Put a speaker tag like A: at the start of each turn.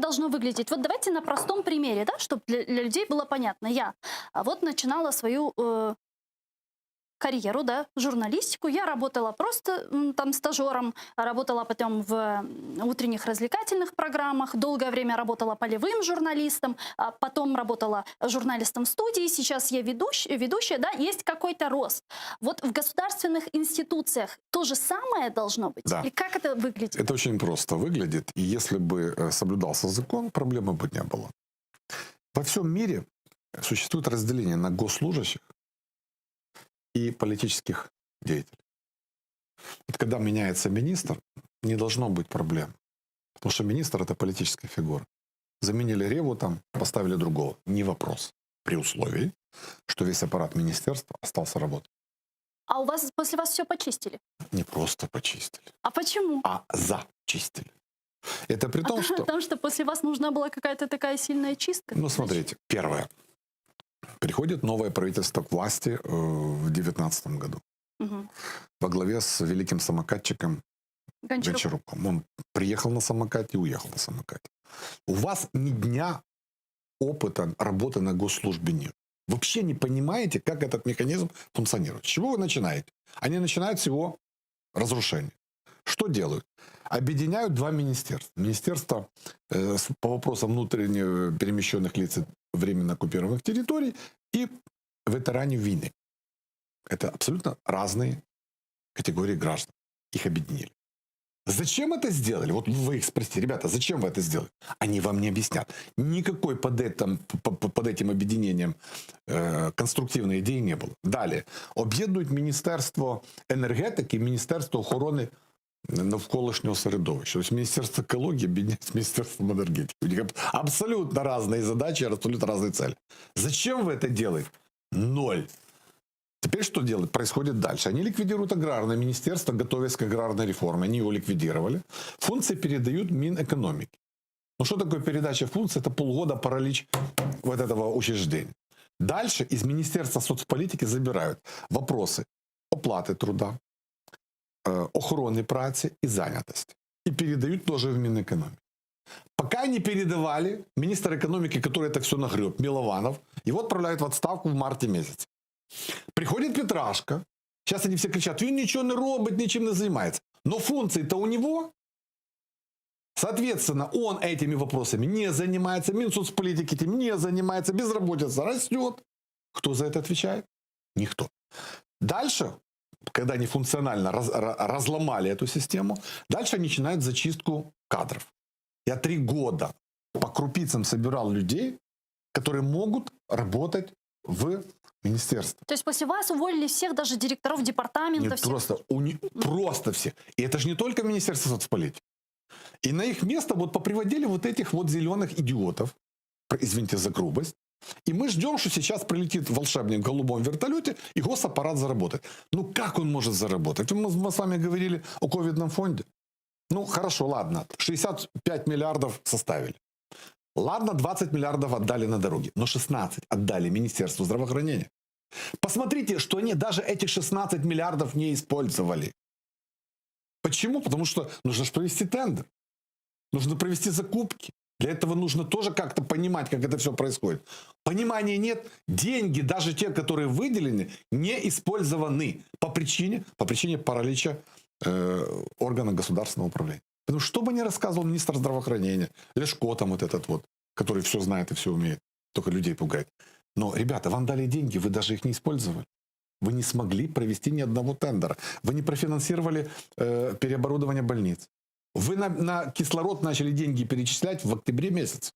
A: должно выглядеть? Вот давайте на простом примере, да, чтобы для людей было понятно. Я вот начинала свою карьеру, да, журналистику. Я работала просто там стажером, работала потом в утренних развлекательных программах, долгое время работала полевым журналистом, а потом работала журналистом в студии, сейчас я ведущая, да, есть какой-то рост. Вот в государственных институциях то же самое должно быть?
B: Да.
A: Или как это выглядит?
B: Это очень просто выглядит, и если бы соблюдался закон, проблемы бы не было. Во всем мире существует разделение на госслужащих и политических деятелей. Вот когда меняется министр, не должно быть проблем. Потому что министр – это политическая фигура. Заменили Реву там, поставили другого. Не вопрос. При условии, что весь аппарат министерства остался работать.
A: А у вас после вас все почистили?
B: Не просто почистили,
A: А почему?
B: а зачистили. Это при том, что...
A: Потому что после вас нужна была какая-то такая сильная чистка?
B: Ну, смотрите, первое. Приходит новое правительство к власти в 2019 году.
A: Угу.
B: Во главе с великим самокатчиком Гончаруком. Он приехал на самокате и уехал на самокате. У вас ни дня опыта работы на госслужбе нет. Вообще не понимаете, как этот механизм функционирует. С чего вы начинаете? Они начинают с его разрушения. Что делают? Объединяют два министерства. Министерство по вопросам внутренне перемещенных лиц и временно оккупированных территорий и ветеранов войны. Это абсолютно разные категории граждан. Их объединили. Зачем это сделали? Вот вы их спросите, ребята, зачем вы это сделали? Они вам не объяснят. Никакой под этим объединением конструктивной идеи не было. Далее. Об'єднують Міністерство енергетики і Міністерство охорони навколишнього середовища. То есть Министерство экологии объединяется с Министерством энергетики. У них абсолютно разные задачи, абсолютно разные цели. Зачем вы это делаете? Ноль. Теперь что делать? Происходит дальше. Они ликвидируют аграрное министерство, готовясь к аграрной реформе. Они его ликвидировали. Функции передают Минэкономике. Ну что такое передача функций? Это полгода паралич вот этого учреждения. Дальше из Министерства соцполитики забирают вопросы оплаты труда, охороны праці и занятости. И передают тоже в Минэкономике. Пока не передавали, министр экономики, который это все нагреб, Милованов, его отправляют в отставку в марте месяце. Приходит Петрашка, сейчас они все кричат, он ничего не робит, ничем не занимается. Но функции-то у него. Соответственно, он этими вопросами не занимается, Минсоцполитики этим не занимается, безработица растет. Кто за это отвечает? Никто. Дальше, когда они функционально разломали эту систему, дальше они начинают зачистку кадров. Я 3 года по крупицам собирал людей, которые могут работать в министерстве.
A: То есть после вас уволили всех, даже директоров департамента?
B: Нет, просто всех. И это же не только Министерство соцполитики. И на их место вот поприводили вот этих вот зеленых идиотов, извините за грубость, и мы ждем, что сейчас прилетит волшебник в голубом вертолете, и госаппарат заработает. Ну как он может заработать? Мы с вами говорили о ковидном фонде. Ну хорошо, ладно, 65 миллиардов составили. Ладно, 20 миллиардов отдали на дороги, но 16 отдали Министерству здравоохранения. Посмотрите, что они даже этих 16 миллиардов не использовали. Почему? Потому что нужно же провести тендер. Нужно провести закупки. Для этого нужно тоже как-то понимать, как это все происходит. Понимания нет. Деньги, даже те, которые выделены, не использованы по причине паралича органа государственного управления. Потому что бы ни рассказывал министр здравоохранения, Ляшко там вот этот вот, который все знает и все умеет, только людей пугает. Но, ребята, вам дали деньги, вы даже их не использовали. Вы не смогли провести ни одного тендера. Вы не профинансировали переоборудование больниц. Вы на кислород начали деньги перечислять в октябре месяце.